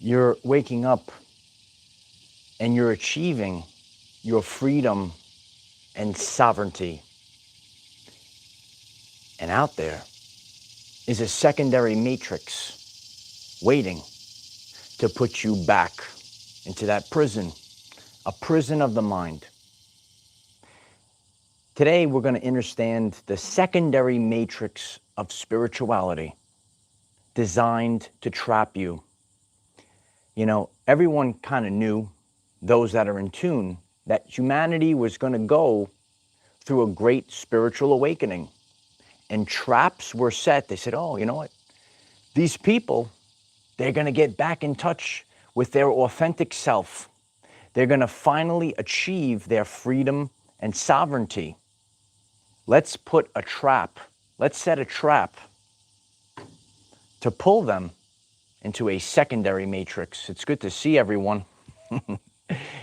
You're waking up and you're achieving your freedom and sovereignty. And out there is a secondary matrix waiting to put you back into that prison, a prison of the mind. Today, we're going to understand the secondary matrix of spirituality designed to trap you. You know, everyone kind of knew, those that are in tune, that humanity was going to go through a great spiritual awakening. And traps were set. They said, oh, you know what? These people, they're going to get back in touch with their authentic self. They're going to finally achieve their freedom and sovereignty. Let's put a trap. Let's set a trap to pull them into a secondary matrix. It's good to see everyone.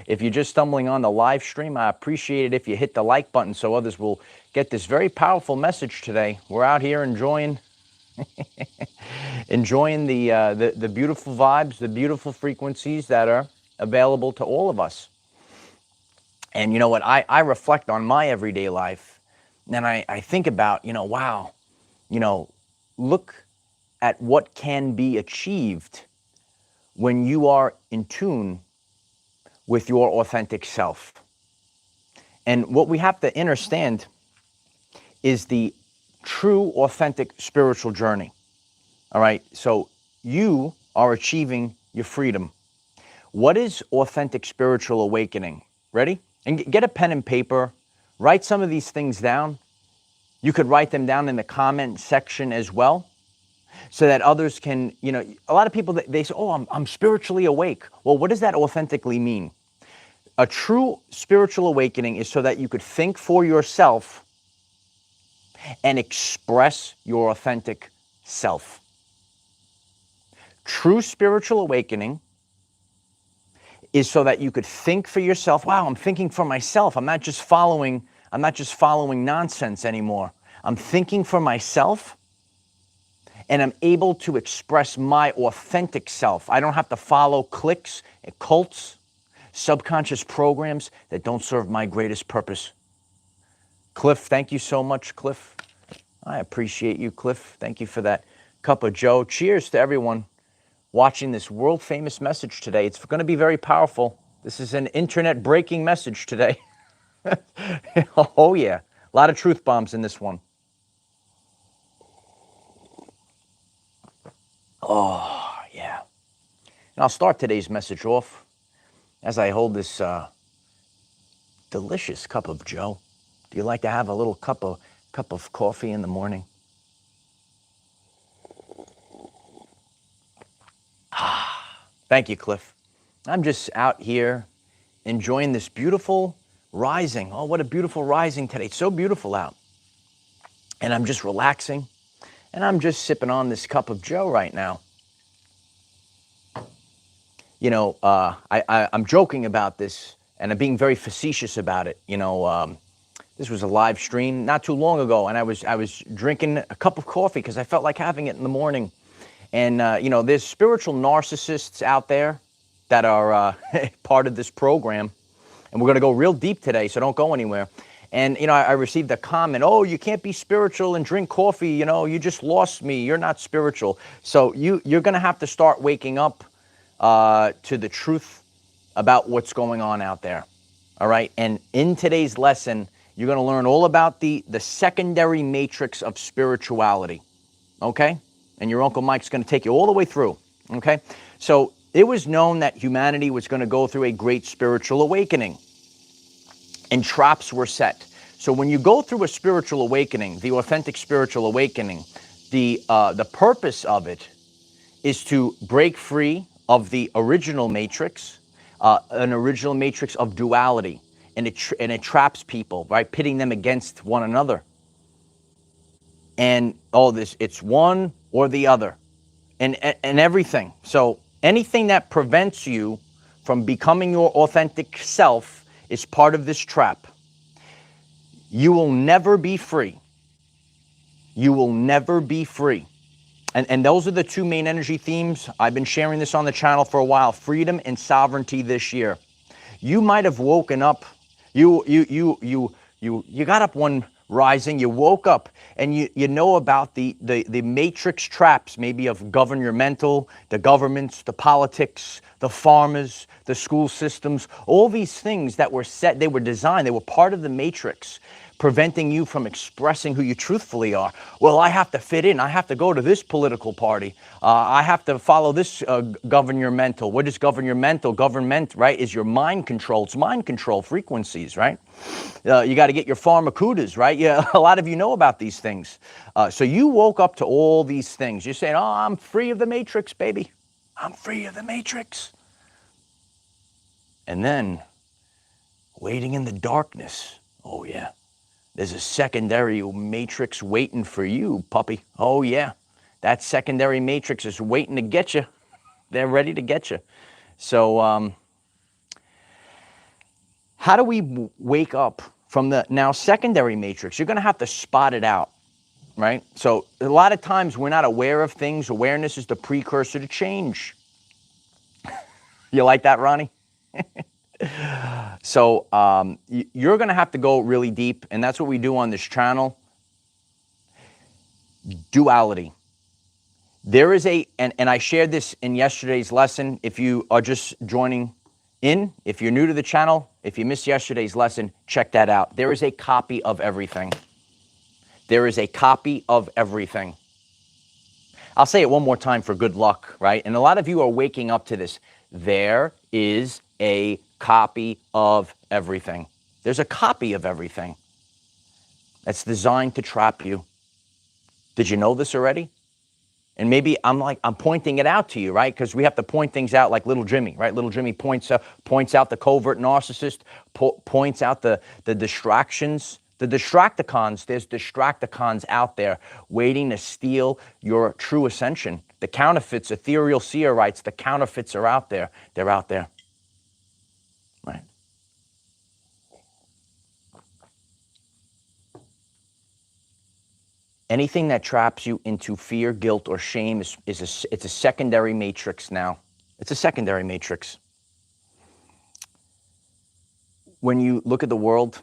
If you're just stumbling on the live stream, I appreciate it if you hit the like button so others will get this very powerful message today. We're out here enjoying the beautiful vibes, the beautiful frequencies that are available to all of us. And you know what? I reflect on my everyday life, and I think about, wow, look at what can be achieved when you are in tune with your authentic self. And what we have to understand is the true, authentic spiritual journey. All right, so you are achieving your freedom. What is authentic spiritual awakening? Ready? And get a pen and paper, write some of these things down. You could write them down in the comment section as well, so that others can, a lot of people, they say, oh, I'm spiritually awake. Well, what does that authentically mean? A true spiritual awakening is so that you could think for yourself and express your authentic self. True spiritual awakening is so that you could think for yourself. Wow, I'm thinking for myself. I'm not just following nonsense anymore. I'm thinking for myself, and I'm able to express my authentic self. I don't have to follow cliques, cults, subconscious programs that don't serve my greatest purpose. Cliff, thank you so much, Cliff. I appreciate you, Cliff. Thank you for that cup of joe. Cheers to everyone watching this world-famous message today. It's going to be very powerful. This is an internet breaking message today. Oh, yeah. A lot of truth bombs in this one. Oh, yeah. And I'll start today's message off as I hold this delicious cup of joe. Do you like to have a little cup of coffee in the morning? Thank you, Cliff. I'm just out here enjoying this beautiful rising. Oh, what a beautiful rising today. It's so beautiful out. And I'm just relaxing, and I'm just sipping on this cup of joe right now. I'm joking about this, and I'm being very facetious about it. This was a live stream not too long ago, and I was drinking a cup of coffee because I felt like having it in the morning. And, there's spiritual narcissists out there that are part of this program. And we're going to go real deep today, so don't go anywhere. And, I received a comment, oh, you can't be spiritual and drink coffee. You just lost me. You're not spiritual. So you're going to have to start waking up to the truth about what's going on out there. All right. And in today's lesson, you're going to learn all about the secondary matrix of spirituality. Okay. And your Uncle Mike's going to take you all the way through. Okay. So it was known that humanity was going to go through a great spiritual awakening, and traps were set. So when you go through a spiritual awakening, the authentic spiritual awakening, the purpose of it is to break free of the original matrix, an original matrix of duality, and it traps people, right, pitting them against one another. And it's one or the other, and everything. So anything that prevents you from becoming your authentic self is part of this trap. You will never be free. You will never be free And those are the two main energy themes. I've been sharing this on the channel for a while: freedom and sovereignty this year. You might have woken up, you got up one rising, you woke up, and you know about the matrix traps, maybe of governmental, the governments, the politics, the farmers, the school systems, all these things that were set, they were designed, they were part of the matrix, preventing you from expressing who you truthfully are. Well, I have to fit in. I have to go to this political party. I have to follow this governmental. What is governmental? Government, right, is your mind control. It's mind control frequencies, right? You got to get your pharmacudas, right? Yeah, a lot of you know about these things. So you woke up to all these things. You're saying, oh, I'm free of the matrix, baby. I'm free of the matrix. And then, waiting in the darkness. Oh, yeah. There's a secondary matrix waiting for you, puppy. Oh, yeah. That secondary matrix is waiting to get you. They're ready to get you. So how do we wake up from the now secondary matrix? You're going to have to spot it out, right? So a lot of times we're not aware of things. Awareness is the precursor to change. You like that, Ronnie? So you're going to have to go really deep, and that's what we do on this channel. Duality. There is and I shared this in yesterday's lesson. If you are just joining in, if you're new to the channel, if you missed yesterday's lesson, check that out. There is a copy of everything. There is a copy of everything. I'll say it one more time for good luck, right? And a lot of you are waking up to this. There is a copy of everything. There's a copy of everything that's designed to trap you. Did you know this already? And maybe I'm pointing it out to you, right? Because we have to point things out like little Jimmy, right? Little Jimmy points out the covert narcissist, points out the distractions, the distracticons. There's distracticons out there waiting to steal your true ascension. The counterfeits, Ethereal Seer writes, the counterfeits are out there. They're out there. Right. Anything that traps you into fear, guilt, or shame it's a secondary matrix now. It's a secondary matrix. When you look at the world,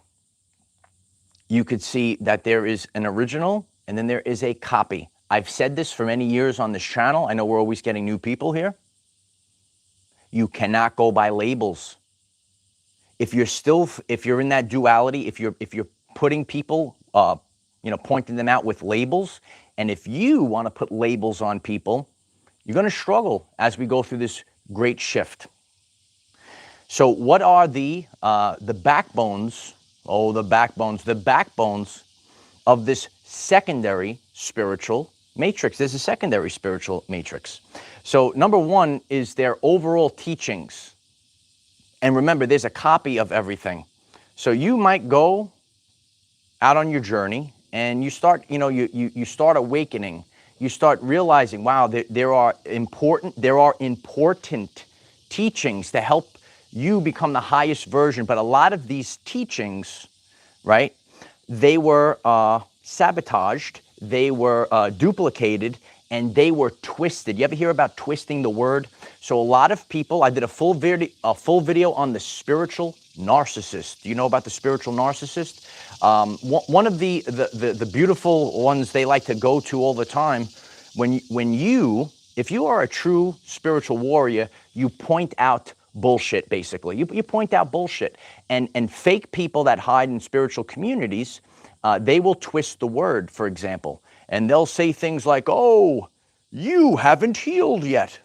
you could see that there is an original and then there is a copy. I've said this for many years on this channel. I know we're always getting new people here. You cannot go by labels. If you're in that duality, if you're putting people, pointing them out with labels, and if you want to put labels on people, you're going to struggle as we go through this great shift. So what are the backbones? Oh, the backbones of this secondary spiritual matrix. There's a secondary spiritual matrix. So number one is their overall teachings. And remember, there's a copy of everything. So you might go out on your journey and you start, you start awakening. You start realizing, wow, there are important teachings to help you become the highest version. But a lot of these teachings, right, they were sabotaged, they were duplicated, and they were twisted. You ever hear about twisting the word? So a lot of people, I did a full video on the spiritual narcissist. Do you know about the spiritual narcissist? One of the beautiful ones they like to go to all the time, if you are a true spiritual warrior, you point out bullshit, basically. You point out bullshit. And fake people that hide in spiritual communities, they will twist the word, for example. And they'll say things like, oh, you haven't healed yet.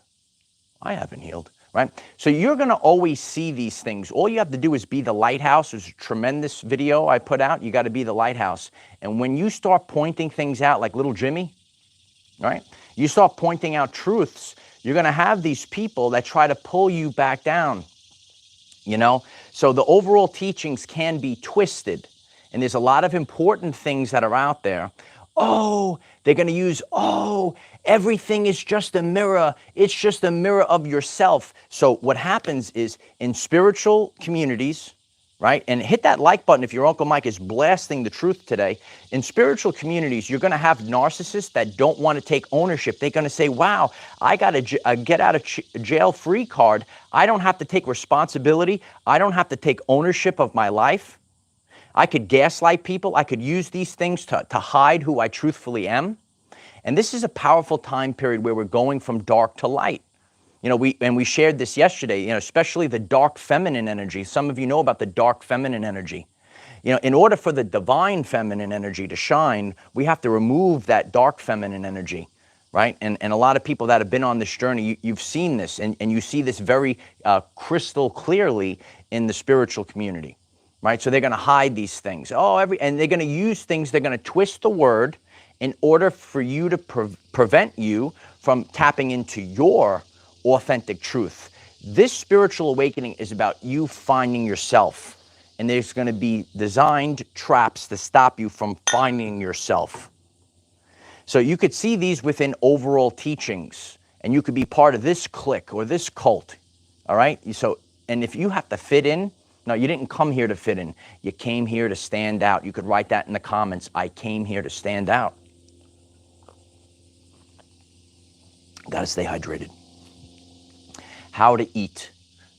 I haven't healed, right? So you're going to always see these things. All you have to do is be the lighthouse. There's a tremendous video I put out. You got to be the lighthouse. And when you start pointing things out like little Jimmy, right? You start pointing out truths, you're going to have these people that try to pull you back down, So the overall teachings can be twisted. And there's a lot of important things that are out there. Oh, they're going to use, everything is just a mirror. It's just a mirror of yourself. So what happens is in spiritual communities, right? And hit that like button if your Uncle Mike is blasting the truth today. In spiritual communities, you're going to have narcissists that don't want to take ownership. They're going to say, wow, I got a get out of jail free card. I don't have to take responsibility. I don't have to take ownership of my life. I could gaslight people. I could use these things to hide who I truthfully am. And this is a powerful time period where we're going from dark to light. You know, we shared this yesterday, you know, especially the dark feminine energy. Some of you know about the dark feminine energy. You know, in order for the divine feminine energy to shine, we have to remove that dark feminine energy, right? And a lot of people that have been on this journey, you've seen this, and you see this very crystal clearly in the spiritual community, right? So they're going to hide these things. And they're going to use things, they're going to twist the word in order for you to prevent you from tapping into your authentic truth. This spiritual awakening is about you finding yourself, and there's going to be designed traps to stop you from finding yourself. So you could see these within overall teachings, and you could be part of this clique or this cult. All right? So, and if you have to fit in, no, you didn't come here to fit in. You came here to stand out. You could write that in the comments. I came here to stand out. Got to stay hydrated. How to eat,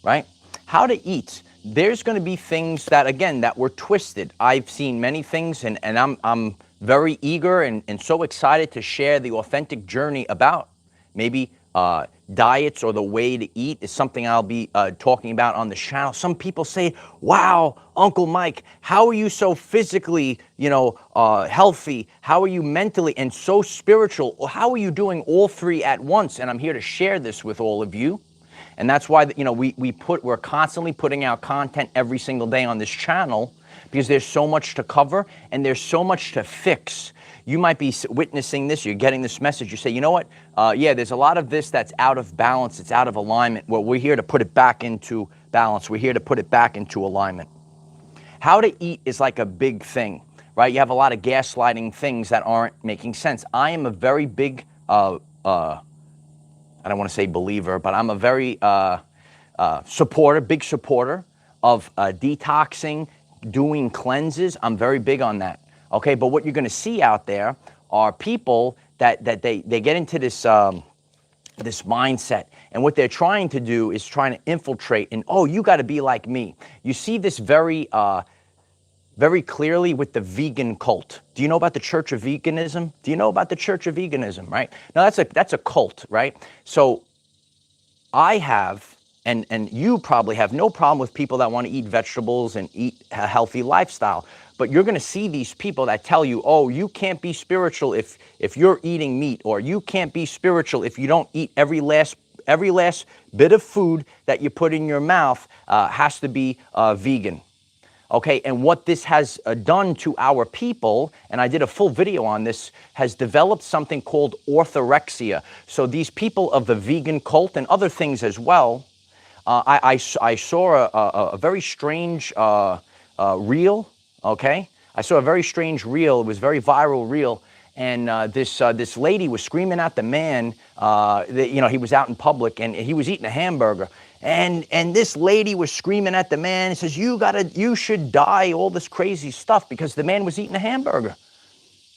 right? How to eat. There's going to be things that, again, that were twisted. I've seen many things, and I'm very eager and so excited to share the authentic journey about maybe diets or the way to eat is something I'll be talking about on the channel. Some people say, wow, Uncle Mike, how are you so physically, healthy? How are you mentally and so spiritual? Or how are you doing all three at once? And I'm here to share this with all of you. And that's why, we're constantly putting out content every single day on this channel, because there's so much to cover and there's so much to fix. You might be witnessing this, you're getting this message, you say, you know what, there's a lot of this that's out of balance, it's out of alignment. Well, we're here to put it back into balance. We're here to put it back into alignment. How to eat is like a big thing, right? You have a lot of gaslighting things that aren't making sense. I am a very big, I don't want to say believer, but I'm a very big supporter of detoxing, doing cleanses. I'm very big on that. Okay, but what you're going to see out there are people that they get into this this mindset, and what they're trying to do is trying to infiltrate. And you got to be like me. You see this very clearly with the vegan cult. Do you know about the Church of Veganism? Do you know about the Church of Veganism, right? Now that's a cult, right? So I have, and you probably have no problem with people that want to eat vegetables and eat a healthy lifestyle. But you're going to see these people that tell you, you can't be spiritual if you're eating meat, or you can't be spiritual if you don't eat every last bit of food that you put in your mouth has to be vegan. Okay, and what this has done to our people, and I did a full video on this, has developed something called orthorexia. So these people of the vegan cult and other things as well, I saw a very strange reel, okay? I saw a very strange reel. It was a very viral reel. And this lady was screaming at the man, he was out in public and he was eating a hamburger. And this lady was screaming at the man and says, you should die, all this crazy stuff, because the man was eating a hamburger.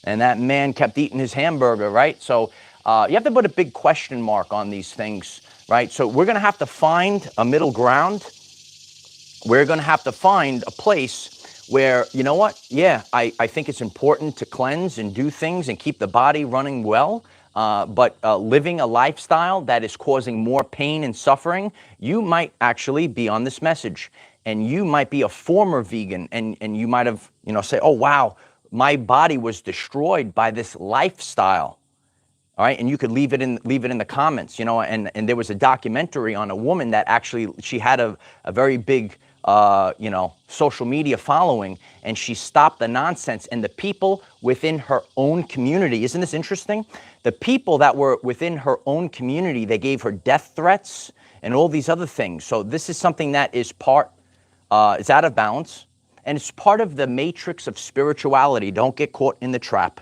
And that man kept eating his hamburger, right? So you have to put a big question mark on these things, right? So we're going to have to find a middle ground. We're going to have to find a place where, you know what? Yeah, I think it's important to cleanse and do things and keep the body running well. But living a lifestyle that is causing more pain and suffering, you might actually be on this message. And you might be a former vegan, and you might have, say, oh, wow, my body was destroyed by this lifestyle. All right, and you could leave it in the comments, and there was a documentary on a woman that actually, she had a very big social media following, and she stopped the nonsense. And the people within her own community, isn't this interesting? The people that were within her own community, they gave her death threats and all these other things. So this is something that is it's out of balance, and it's part of the matrix of spirituality. Don't get caught in the trap.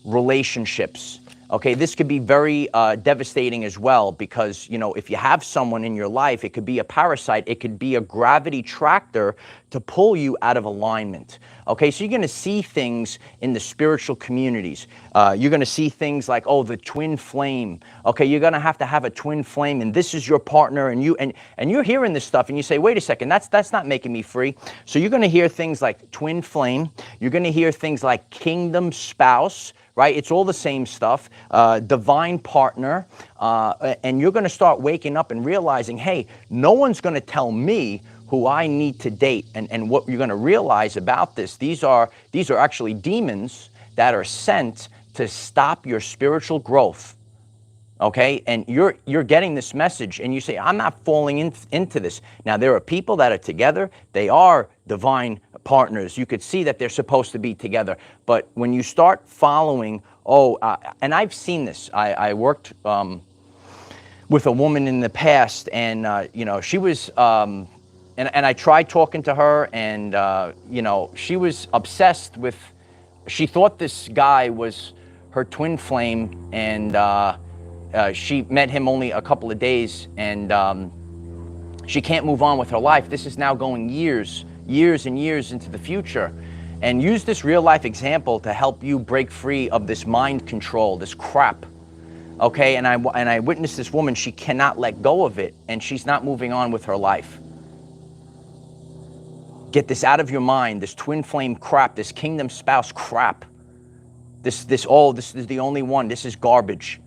Relationships. Okay, this could be very devastating as well because, you know, if you have someone in your life, it could be a parasite, it could be a gravity tractor to pull you out of alignment. Okay, so you're going to see things in the spiritual communities. You're going to see things like, oh, the twin flame. Okay, you're going to have a twin flame, and this is your partner, and you're hearing this stuff, and you say, wait a second, that's not making me free. So you're going to hear things like twin flame. You're going to hear things like kingdom spouse. Right? It's all the same stuff, divine partner, and you're going to start waking up and realizing, hey, no one's going to tell me who I need to date. And what you're going to realize about this, these are actually demons that are sent to stop your spiritual growth. Okay, and you're getting this message, and you say, I'm not falling into this. Now, there are people that are together. They are divine partners. You could see that they're supposed to be together. But when you start following, and I've seen this. I worked with a woman in the past, and you know, she was, and I tried talking to her, and you know, she was obsessed with. She thought this guy was her twin flame, and she met him only a couple of days, and she can't move on with her life. This is now going years and years into the future. And use this real life example to help you break free of this mind control, this crap. Okay, and I witnessed this woman, she cannot let go of it, and she's not moving on with her life. Get this out of your mind, this twin flame crap, this kingdom spouse crap. This is the only one, this is garbage.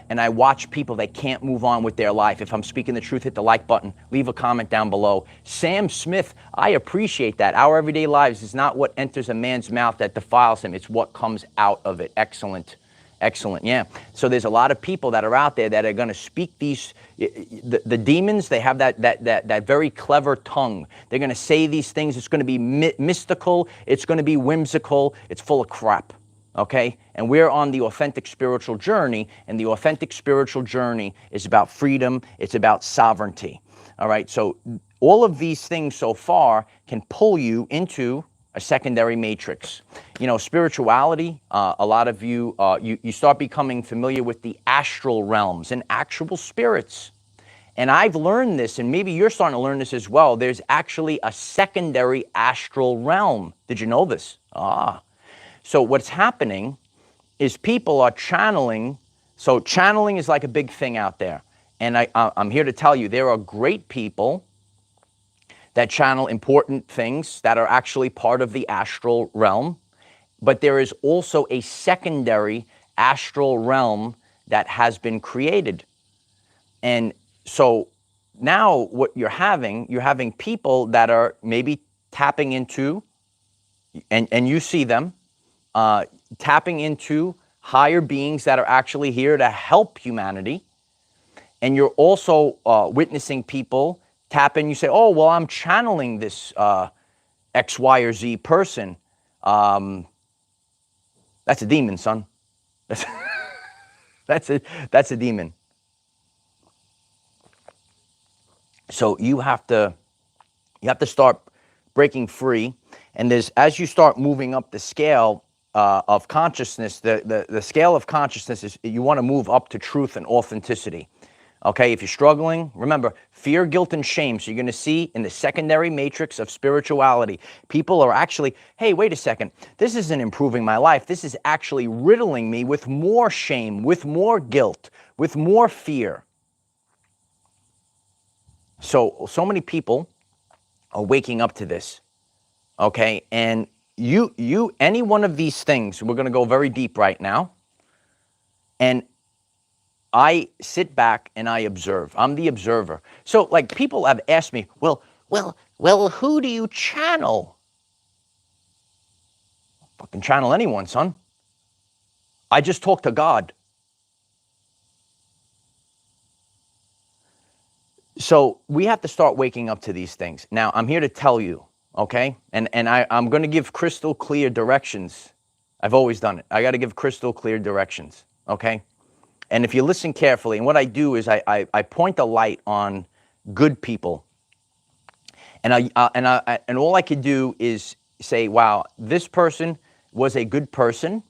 And I watch people that can't move on with their life. If I'm speaking the truth, hit the like button. Leave a comment down below. Sam Smith, I appreciate that. Our everyday lives is not what enters a man's mouth that defiles him. It's what comes out of it. Excellent. Excellent. Yeah. So there's a lot of people that are out there that are going to speak these. The demons, they have that very clever tongue. They're going to say these things. It's going to be mystical. It's going to be whimsical. It's full of crap. Okay, and we're on the authentic spiritual journey, and the authentic spiritual journey is about freedom, it's about sovereignty. All right, so all of these things so far can pull you into a secondary matrix. You know, spirituality, a lot of you, you start becoming familiar with the astral realms and actual spirits. And I've learned this, and maybe you're starting to learn this as well. There's actually a secondary astral realm. Did you know this? So what's happening is people are channeling. So channeling is like a big thing out there. And I'm here to tell you, there are great people that channel important things that are actually part of the astral realm. But there is also a secondary astral realm that has been created. And so now what you're having people that are maybe tapping into, and you see them, tapping into higher beings that are actually here to help humanity. And you're also witnessing people tap in. You say, oh, well, I'm channeling this X, Y, or Z person. That's a demon, son. That's a demon. So you have to start breaking free. And as you start moving up the scale of consciousness, the scale of consciousness is you want to move up to truth and authenticity. Okay, if you're struggling, remember, fear, guilt, and shame. So you're going to see in the secondary matrix of spirituality, people are actually, hey, wait a second, this isn't improving my life. This is actually riddling me with more shame, with more guilt, with more fear. So many people are waking up to this. Okay, and any one of these things, we're going to go very deep right now, and I sit back and I observe. I'm the observer. So, like, people have asked me, well, who do you channel? Fucking channel anyone, son. I just talk to God. So we have to start waking up to these things. Now, I'm here to tell you, okay? And I'm going to give crystal clear directions. I've always done it. I got to give crystal clear directions, okay? And if you listen carefully, and what I do is I point the light on good people. And all I could do is say, wow, this person was a good person.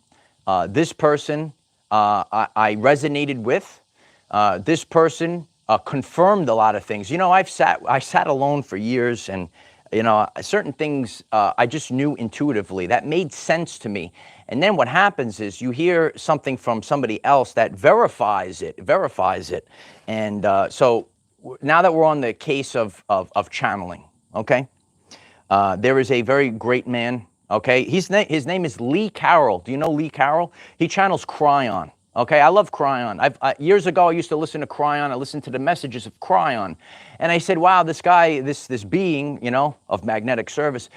This person I resonated with. This person confirmed a lot of things. You know, I sat alone for years, and you know, certain things I just knew intuitively that made sense to me. And then what happens is you hear something from somebody else that verifies it. And so now that we're on the case of channeling, okay, there is a very great man. Okay, his name is Lee Carroll. Do you know Lee Carroll? He channels Cryon. Okay, I love Cryon. Years ago, I used to listen to Cryon. I listened to the messages of Cryon, and I said, "Wow, this guy, this being, you know, of magnetic service,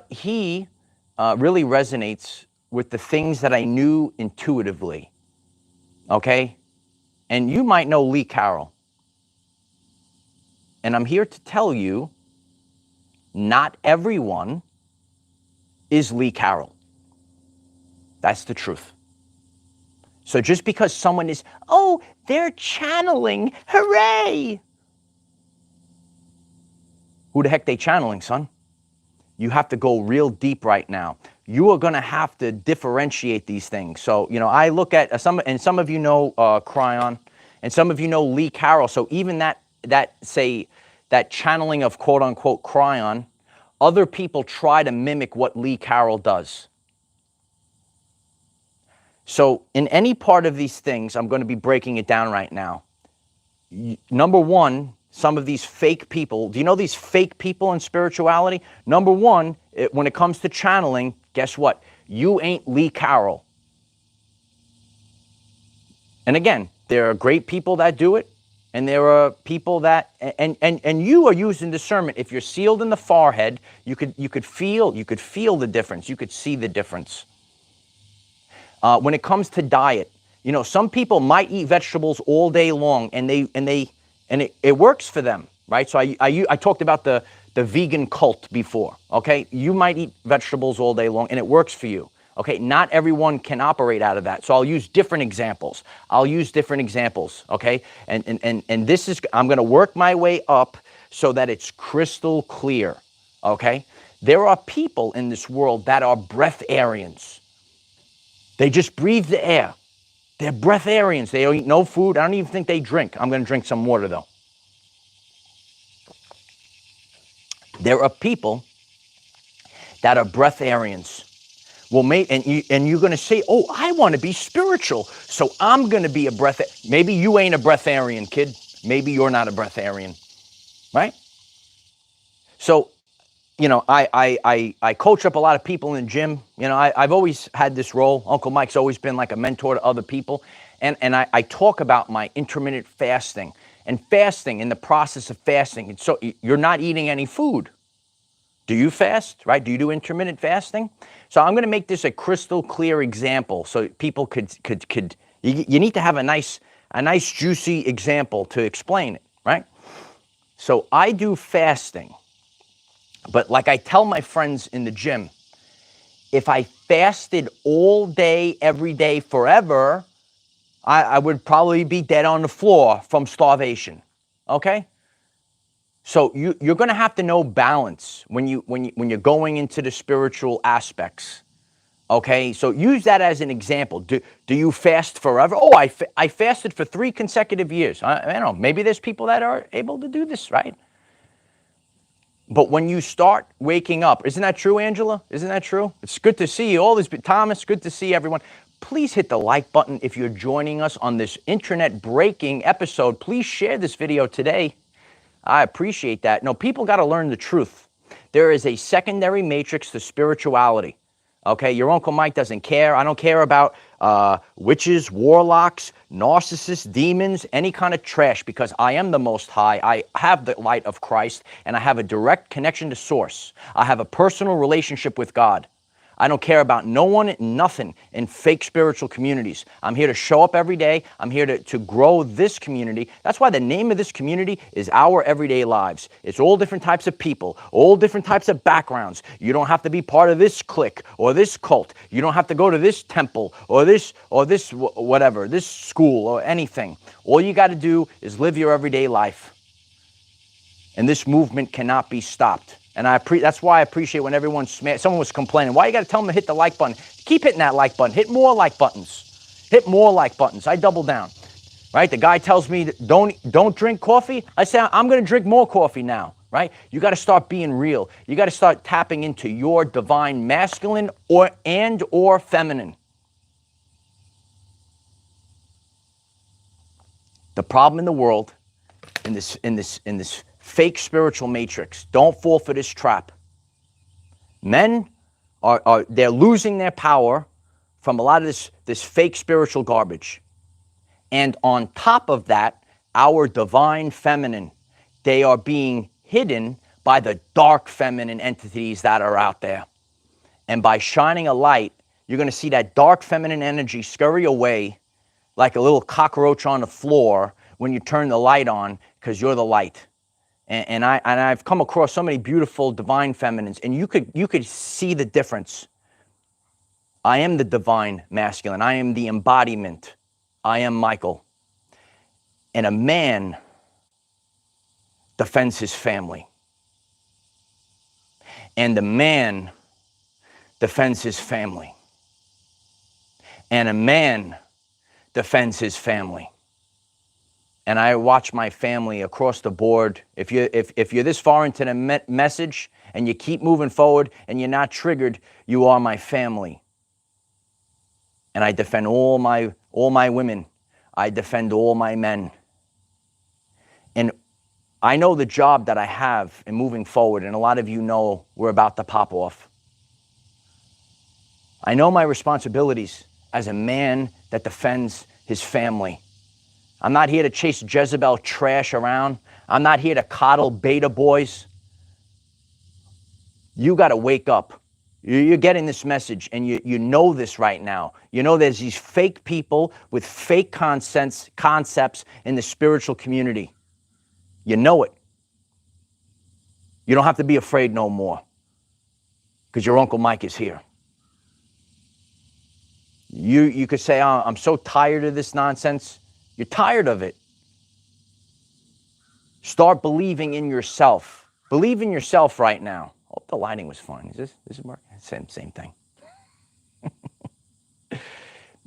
he really resonates with the things that I knew intuitively." Okay, and you might know Lee Carroll, and I'm here to tell you, not everyone is Lee Carroll. That's the truth. So just because someone is, oh, they're channeling, hooray! Who the heck they channeling, son? You have to go real deep right now. You are going to have to differentiate these things. So, you know, I look at some of you know Cryon, and some of you know Lee Carroll. So even that channeling of quote unquote Cryon, other people try to mimic what Lee Carroll does. So in any part of these things, I'm going to be breaking it down right now. Number one, some of these fake people, do you know these fake people in spirituality? Number one, when it comes to channeling, guess what? You ain't Lee Carroll. And again, there are great people that do it, and there are people that, and you are using discernment. If you're sealed in the forehead, you could feel the difference. You could see the difference. When it comes to diet, you know, some people might eat vegetables all day long, and it works for them, right? So I talked about the vegan cult before. Okay, you might eat vegetables all day long, and it works for you. Okay, not everyone can operate out of that. So I'll use different examples. Okay, and this is, I'm going to work my way up so that it's crystal clear. Okay, there are people in this world that are breatharians. They just breathe the air. They're breatharians. They eat no food. I don't even think they drink. I'm going to drink some water, though. There are people that are breatharians. Well, and you're going to say, oh, I want to be spiritual, so I'm going to be a breatharian. Maybe you ain't a breatharian, kid. Maybe you're not a breatharian, right? So, you know, I coach up a lot of people in the gym. You know, I've always had this role. Uncle Mike's always been like a mentor to other people. And I talk about my intermittent fasting. And fasting, in the process of fasting, so you're not eating any food. Do you fast, right? Do you do intermittent fasting? So I'm going to make this a crystal clear example so people could you need to have a nice juicy example to explain it, right? So I do fasting. But like I tell my friends in the gym, if I fasted all day, every day, forever, I would probably be dead on the floor from starvation. Okay? So you're going to have to know balance when you're going into the spiritual aspects. Okay? So use that as an example. Do you fast forever? Oh, I fasted for 3 consecutive years. I don't know. Maybe there's people that are able to do this, right? But when you start waking up, isn't that true, Angela? Isn't that true? It's good to see you. All this, Thomas, good to see everyone. Please hit the like button if you're joining us on this internet breaking episode. Please share this video today. I appreciate that. No, people got to learn the truth. There is a secondary matrix to spirituality. Okay, your Uncle Mike doesn't care. I don't care about witches, warlocks, narcissists, demons, any kind of trash, because I am the Most High. I have the light of Christ, and I have a direct connection to Source. I have a personal relationship with God. I don't care about no one, nothing in fake spiritual communities. I'm here to show up every day. I'm here to grow this community. That's why the name of this community is Our Everyday Lives. It's all different types of people, all different types of backgrounds. You don't have to be part of this clique or this cult. You don't have to go to this temple or this whatever, this school or anything. All you got to do is live your everyday life. And this movement cannot be stopped. And that's why I appreciate when someone was complaining, why you got to tell them to hit the like button? Keep hitting that like button. Hit more like buttons. Hit more like buttons. I double down, right? The guy tells me don't drink coffee. I say I'm going to drink more coffee now, right? You got to start being real. You got to start tapping into your divine masculine or feminine. The problem in the world, in this fake spiritual matrix, don't fall for this trap. Men they're losing their power from a lot of this fake spiritual garbage. And on top of that, our divine feminine, they are being hidden by the dark feminine entities that are out there. And by shining a light, you're going to see that dark feminine energy scurry away like a little cockroach on the floor when you turn the light on, because you're the light. And I've come across so many beautiful divine feminines, and you could see the difference. I am the divine masculine. I am the embodiment. I am Michael. And a man defends his family. And the man defends his family. And a man defends his family. And I watch my family across the board. If you're this far into the message and you keep moving forward and you're not triggered, you are my family. And I defend all my women. I defend all my men. And I know the job that I have in moving forward, and a lot of you know we're about to pop off. I know my responsibilities as a man that defends his family. I'm not here to chase Jezebel trash around. I'm not here to coddle beta boys. You got to wake up. You're getting this message, and you know this right now. You know there's these fake people with fake concepts in the spiritual community. You know it. You don't have to be afraid no more, because your Uncle Mike is here. You could say, oh, I'm so tired of this nonsense. You're tired of it. Start believing in yourself. Believe in yourself right now. Oh, the lighting was fine. Is this working? Same thing.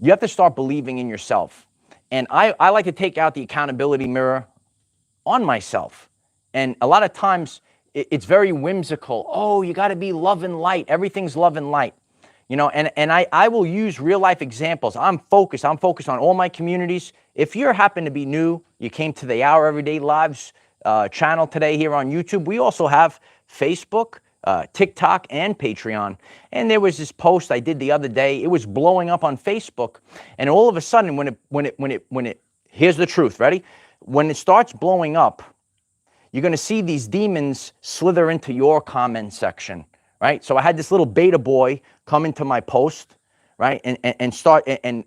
You have to start believing in yourself. And I like to take out the accountability mirror on myself. And a lot of times it's very whimsical. Oh, you got to be love and light. Everything's love and light. You know, and I will use real life examples. I'm focused on all my communities. If you happen to be new, you came to the Our Everyday Lives channel today here on YouTube. We also have Facebook, TikTok, and Patreon. And there was this post I did the other day. It was blowing up on Facebook, and all of a sudden, when it here's the truth. Ready? When it starts blowing up, you're going to see these demons slither into your comment section. Right? So I had this little beta boy come into my post, right? And start, and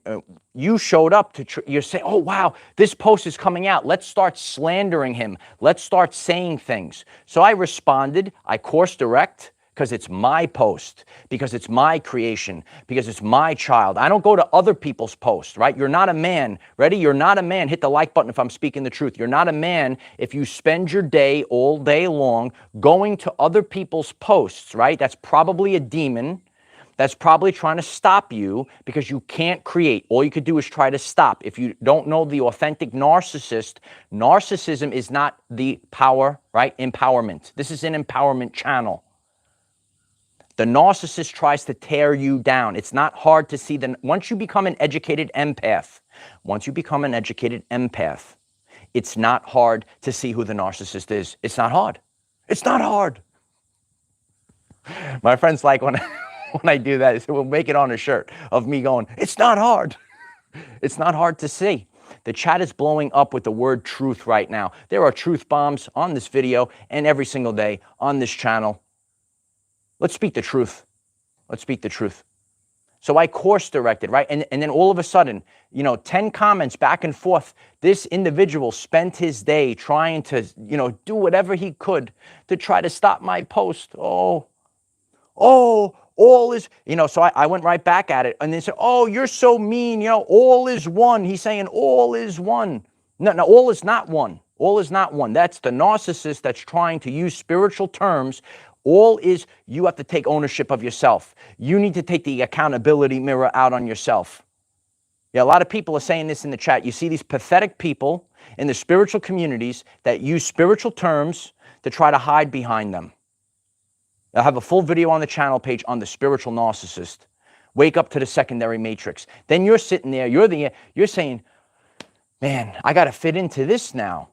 you showed up to, you're saying, oh, wow, this post is coming out. Let's start slandering him. Let's start saying things. So I responded, I course direct, because it's my post, because it's my creation, because it's my child. I don't go to other people's posts, right? You're not a man. Ready? You're not a man. Hit the like button if I'm speaking the truth. You're not a man if you spend your day all day long going to other people's posts, right? That's probably a demon. That's probably trying to stop you because you can't create. All you could do is try to stop. If you don't know the authentic narcissist, narcissism is not the power, right? Empowerment. This is an empowerment channel. The narcissist tries to tear you down. It's not hard to see. Once you become an educated empath, it's not hard to see who the narcissist is. It's not hard. It's not hard. My friends like when I do that, they say, we'll make it on a shirt of me going, it's not hard. It's not hard to see. The chat is blowing up with the word truth right now. There are truth bombs on this video and every single day on this channel. Let's speak the truth. Let's speak the truth. So I course directed, right? And then all of a sudden, 10 comments back and forth. This individual spent his day trying to, do whatever he could to try to stop my post. Oh, all is, so I went right back at it. And they said, oh, you're so mean. All is one. He's saying all is one. No, all is not one. All is not one. That's the narcissist that's trying to use spiritual terms. All is, you have to take ownership of yourself. You need to take the accountability mirror out on yourself. Yeah, a lot of people are saying this in the chat. You see these pathetic people in the spiritual communities that use spiritual terms to try to hide behind them. I have a full video on the channel page on the spiritual narcissist. Wake up to the secondary matrix. Then you're sitting there, you're saying, man, I got to fit into this now.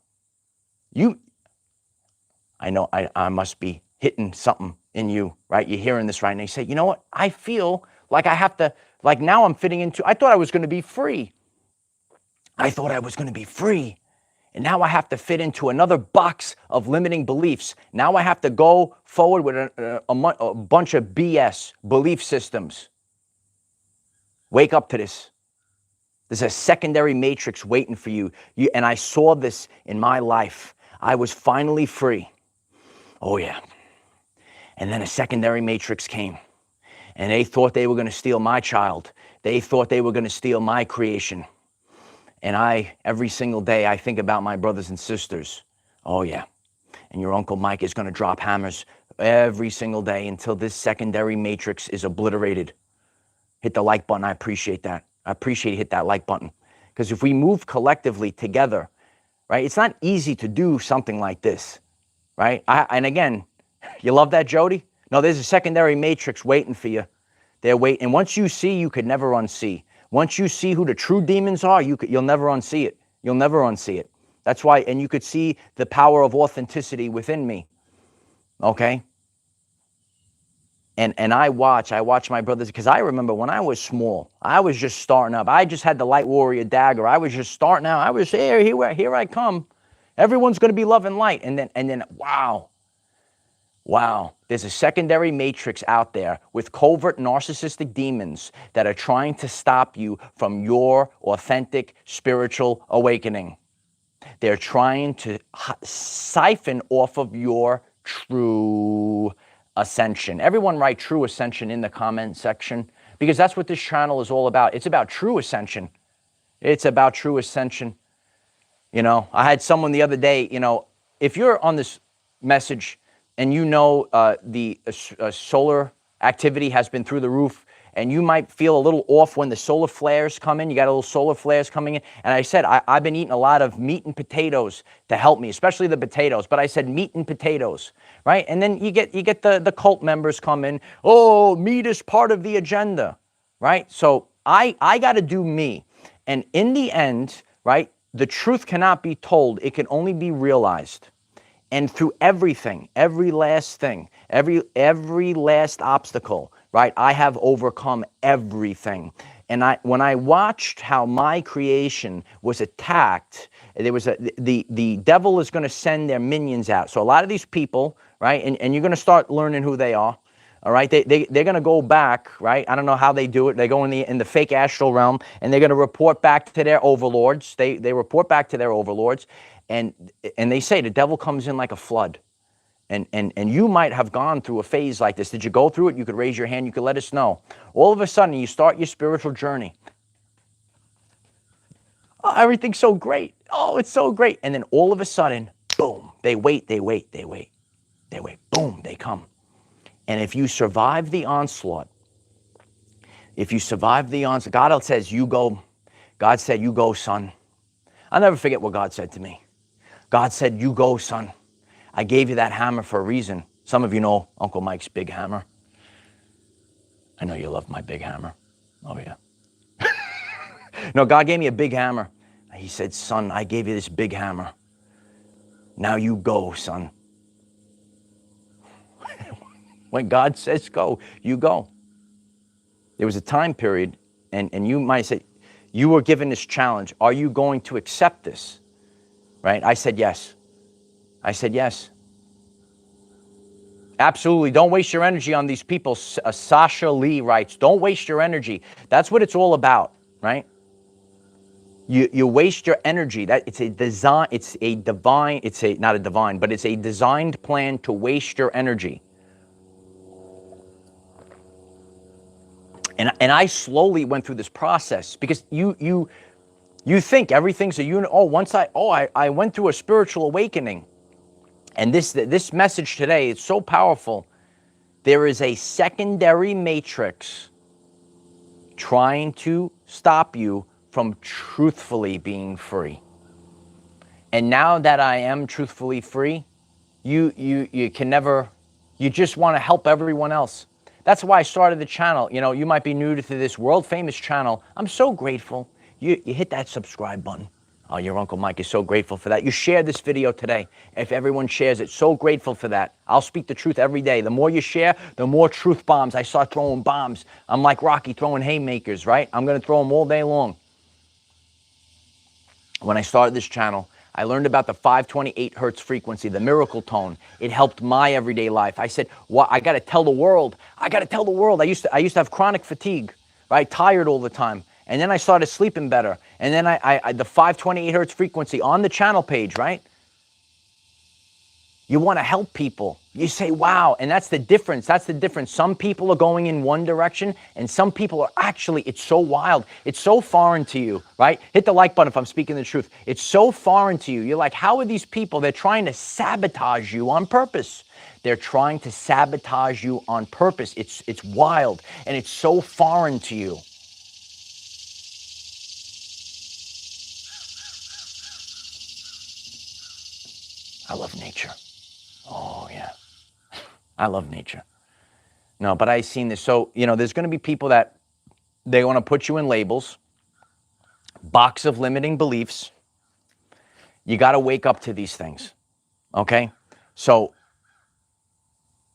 I know I must be hitting something in you, right? You're hearing this right now. You say, you know what? I feel like I have to, like now I'm fitting into, I thought I was going to be free. I thought I was going to be free. And now I have to fit into another box of limiting beliefs. Now I have to go forward with a bunch of BS belief systems. Wake up to this. There's a secondary matrix waiting for you. And I saw this in my life. I was finally free. Oh, yeah. And then a secondary matrix came. And they thought they were going to steal my child. They thought they were going to steal my creation. And every single day, I think about my brothers and sisters. Oh, yeah. And your Uncle Mike is going to drop hammers every single day until this secondary matrix is obliterated. Hit the like button. I appreciate that. I appreciate you hit that like button. Because if we move collectively together, right, it's not easy to do something like this, right? And again, you love that, Jody? No, there's a secondary matrix waiting for you. They're waiting. And once you see, you could never unsee. Once you see who the true demons are, you'll never unsee it. You'll never unsee it. That's why, and you could see the power of authenticity within me, okay? And I watch my brothers, because I remember when I was small, I was just starting up. I just had the Light Warrior dagger. I was just starting out. I was here I come. Everyone's going to be love and light. And then, wow, there's a secondary matrix out there with covert narcissistic demons that are trying to stop you from your authentic spiritual awakening. They're trying to siphon off of your true ascension. Everyone write true ascension in the comment section, because that's what this channel is all about. It's about true ascension. It's about true ascension. You know, I had someone the other day, you know, if you're on this message and you know the solar activity has been through the roof, and you might feel a little off when the solar flares come in. You got a little solar flares coming in. And I said, I've been eating a lot of meat and potatoes to help me, especially the potatoes. But I said meat and potatoes, right? And then you get the cult members come in. Oh, meat is part of the agenda, right? So I got to do me. And in the end, right, the truth cannot be told. It can only be realized. And through everything, every last thing, every last obstacle, right, I have overcome everything. And when I watched how my creation was attacked, there was the devil is going to send their minions out. So a lot of these people, right, and you're going to start learning who they are. All right, they're going to go back, right? I don't know how they do it. They go in the fake astral realm, and they're going to report back to their overlords. They report back to their overlords. And they say the devil comes in like a flood. And you might have gone through a phase like this. Did you go through it? You could raise your hand. You could let us know. All of a sudden, you start your spiritual journey. Oh, everything's so great. Oh, it's so great. And then all of a sudden, boom, they wait. Boom, they come. And if you survive the onslaught, God says, you go. God said, you go, son. I'll never forget what God said to me. God said, you go, son. I gave you that hammer for a reason. Some of you know Uncle Mike's big hammer. I know you love my big hammer. Oh, yeah. No, God gave me a big hammer. He said, son, I gave you this big hammer. Now you go, son. When God says go, you go. There was a time period, and you might say, you were given this challenge. Are you going to accept this? Right? I said yes. I said yes. Absolutely. Don't waste your energy on these people. Sasha Lee writes, don't waste your energy. That's what it's all about, right? You waste your energy. It's a designed plan to waste your energy. And I slowly went through this process, because you think everything's a unit. I went through a spiritual awakening. And this message today is so powerful. There is a secondary matrix trying to stop you from truthfully being free. And now that I am truthfully free, you can never, you just want to help everyone else. That's why I started the channel. You know, you might be new to this world famous channel. I'm so grateful. You hit that subscribe button. Oh, your Uncle Mike is so grateful for that. You share this video today. If everyone shares it, so grateful for that. I'll speak the truth every day. The more you share, the more truth bombs. I start throwing bombs. I'm like Rocky throwing haymakers, right? I'm going to throw them all day long. When I started this channel, I learned about the 528 hertz frequency, the miracle tone. It helped my everyday life. I said, well, I got to tell the world. I got to tell the world. I used to have chronic fatigue, right? Tired all the time. And then I started sleeping better. And then the 528 hertz frequency on the channel page, right? You want to help people. You say, wow. And that's the difference. That's the difference. Some people are going in one direction and some people are actually, it's so wild. It's so foreign to you, right? Hit the like button if I'm speaking the truth. It's so foreign to you. You're like, how are these people? They're trying to sabotage you on purpose. They're trying to sabotage you on purpose. It's wild and it's so foreign to you. I love nature. Oh, yeah. I love nature. No, but I've seen this. So, you know, there's going to be people that they want to put you in labels, box of limiting beliefs. You got to wake up to these things, okay? So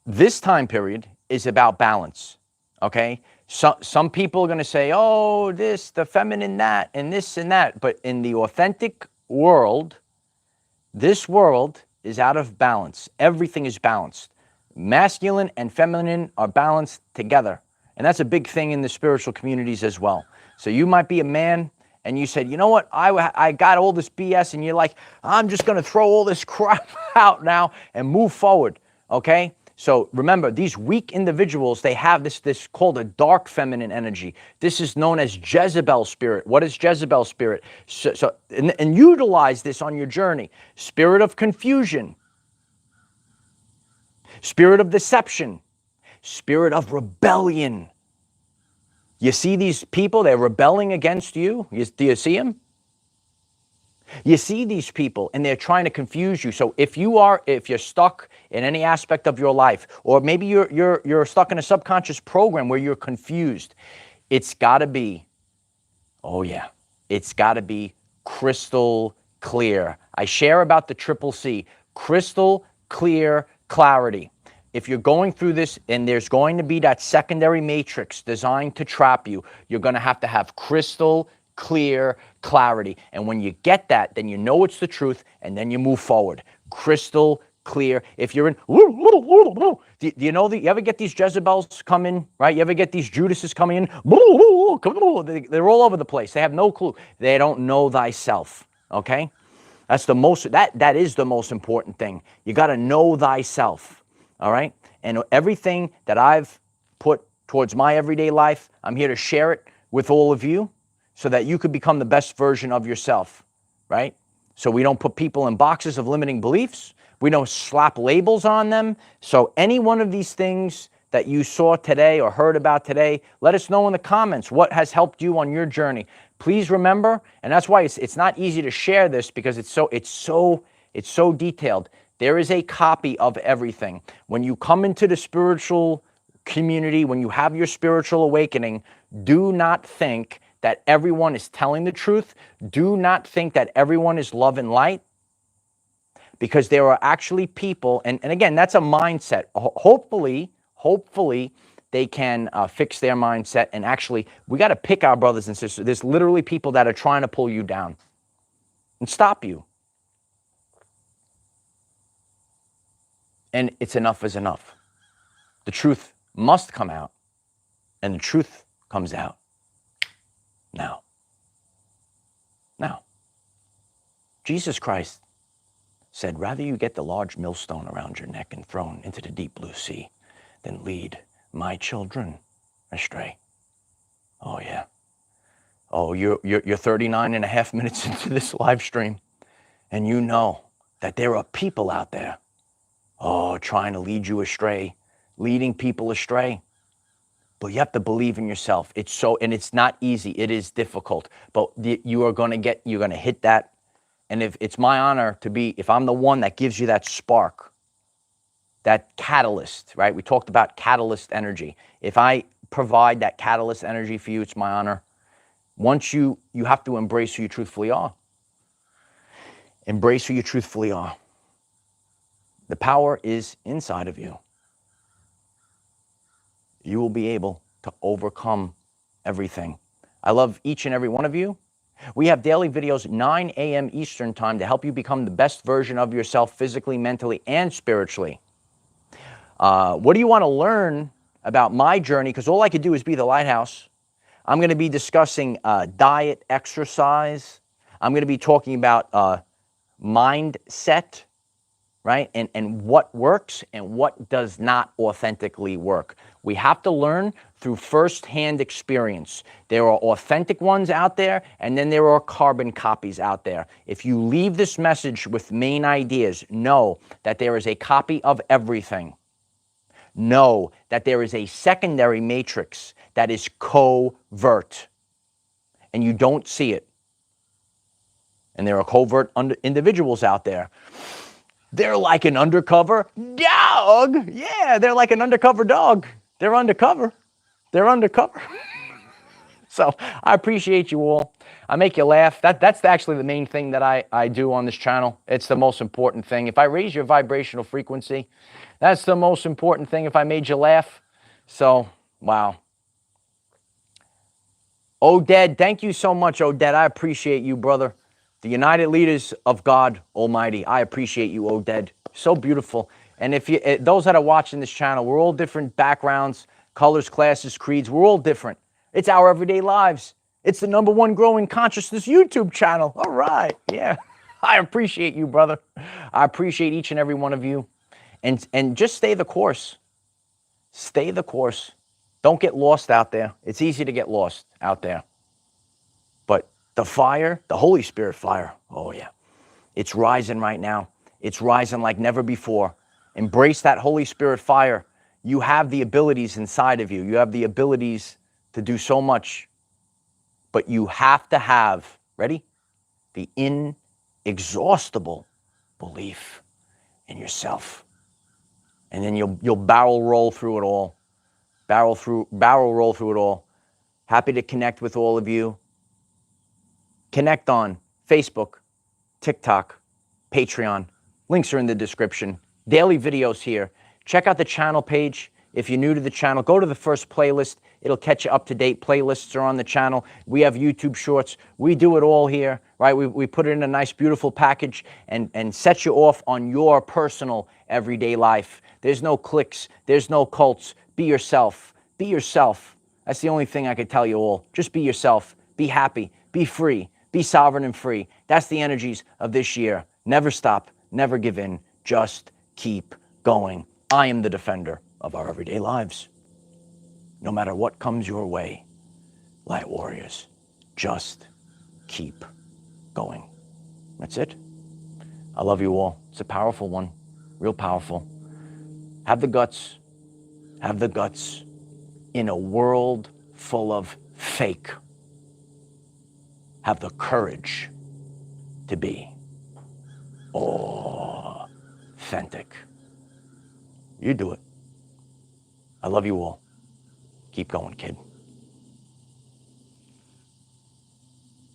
this time period is about balance, okay? Some people are going to say, oh, this, the feminine that, and this and that. But in the authentic world, this world is out of balance. Everything is balanced. Masculine and feminine are balanced together. And that's a big thing in the spiritual communities as well. So you might be a man and you said, you know what, I got all this BS, and you're like, I'm just going to throw all this crap out now and move forward, okay? So remember, these weak individuals, they have this called a dark feminine energy. This is known as Jezebel spirit. What is Jezebel spirit? And utilize this on your journey. Spirit of confusion, spirit of deception, spirit of rebellion. You see these people, they're rebelling against you. Do you see them? You see these people and they're trying to confuse you. So if you're stuck in any aspect of your life, or maybe you're stuck in a subconscious program where you're confused, it's got to be, oh yeah, it's got to be crystal clear. I share about the triple C, crystal clear clarity. If you're going through this and there's going to be that secondary matrix designed to trap you, you're going to have crystal clear clarity. And when you get that, then you know it's the truth, and then you move forward. Crystal clear. If you're in, do you know that you ever get these Jezebels come in, right? You ever get these Judases coming in? They're all over the place. They have no clue. They don't know thyself, okay? That's the most, that is the most important thing. You got to know thyself, all right? And everything that I've put towards my everyday life, I'm here to share it with all of you, so that you could become the best version of yourself, right? So we don't put people in boxes of limiting beliefs. We don't slap labels on them. So any one of these things that you saw today or heard about today, let us know in the comments what has helped you on your journey. Please remember, and that's why it's not easy to share this, because it's so detailed. There is a copy of everything. When you come into the spiritual community, when you have your spiritual awakening, do not think that everyone is telling the truth. Do not think that everyone is love and light, because there are actually people, and again, that's a mindset. Hopefully they can fix their mindset, and actually, we got to pick our brothers and sisters. There's literally people that are trying to pull you down and stop you. And it's enough is enough. The truth must come out, and the truth comes out. Now, Jesus Christ said, rather you get the large millstone around your neck and thrown into the deep blue sea than lead my children astray. Oh yeah. Oh, you're 39 and a half minutes into this live stream, and you know that there are people out there, trying to lead you astray, leading people astray. But you have to believe in yourself. And it's not easy. It is difficult, but you're going to hit that. And if it's my honor if I'm the one that gives you that spark, that catalyst, right? We talked about catalyst energy. If I provide that catalyst energy for you, it's my honor. Once you have to embrace who you truthfully are. Embrace who you truthfully are. The power is inside of you. You will be able to overcome everything. I love each and every one of you. We have daily videos, 9 a.m. Eastern time, to help you become the best version of yourself physically, mentally, and spiritually. What do you want to learn about my journey? Because all I could do is be the lighthouse. I'm going to be discussing diet, exercise. I'm going to be talking about mindset, right? And what works and what does not authentically work. We have to learn through firsthand experience. There are authentic ones out there, and then there are carbon copies out there. If you leave this message with main ideas, know that there is a copy of everything. Know that there is a secondary matrix that is covert, and you don't see it. And there are covert individuals out there. They're like an undercover dog. Yeah, they're like an undercover dog. They're undercover. They're undercover. So I appreciate you all. I make you laugh. That's actually the main thing that I do on this channel. It's the most important thing. If I raise your vibrational frequency, that's the most important thing, if I made you laugh. So, wow. Oded, thank you so much, Oded. I appreciate you, brother. The United Leaders of God Almighty. I appreciate you, Oded. So beautiful. And if you, those that are watching this channel, we're all different backgrounds, colors, classes, creeds. We're all different. It's our everyday lives. It's the #1 growing consciousness YouTube channel. All right. Yeah. I appreciate you, brother. I appreciate each and every one of you. And just stay the course. Stay the course. Don't get lost out there. It's easy to get lost out there. But the fire, the Holy Spirit fire, oh yeah, it's rising right now. It's rising like never before. Embrace that Holy Spirit fire. You have the abilities inside of you. You have the abilities to do so much. But you have to have, ready? The inexhaustible belief in yourself. And then you'll barrel roll through it all. Barrel roll through it all. Happy to connect with all of you. Connect on Facebook, TikTok, Patreon. Links are in the description. Daily videos here. Check out the channel page. If you're new to the channel, go to the first playlist. It'll catch you up to date. Playlists are on the channel. We have YouTube shorts. We do it all here, right? We put it in a nice, beautiful package and set you off on your personal everyday life. There's no cliques. There's no cults. Be yourself. Be yourself. That's the only thing I could tell you all. Just be yourself. Be happy. Be free. Be sovereign and free. That's the energies of this year. Never stop. Never give in. Just keep going. I am the defender of our everyday lives. No matter what comes your way, light warriors, just keep going. That's it. I love you all. It's a powerful one. Real powerful. Have the guts. Have the guts in a world full of fake. Have the courage to be authentic. You do it. I love you all. Keep going, kid.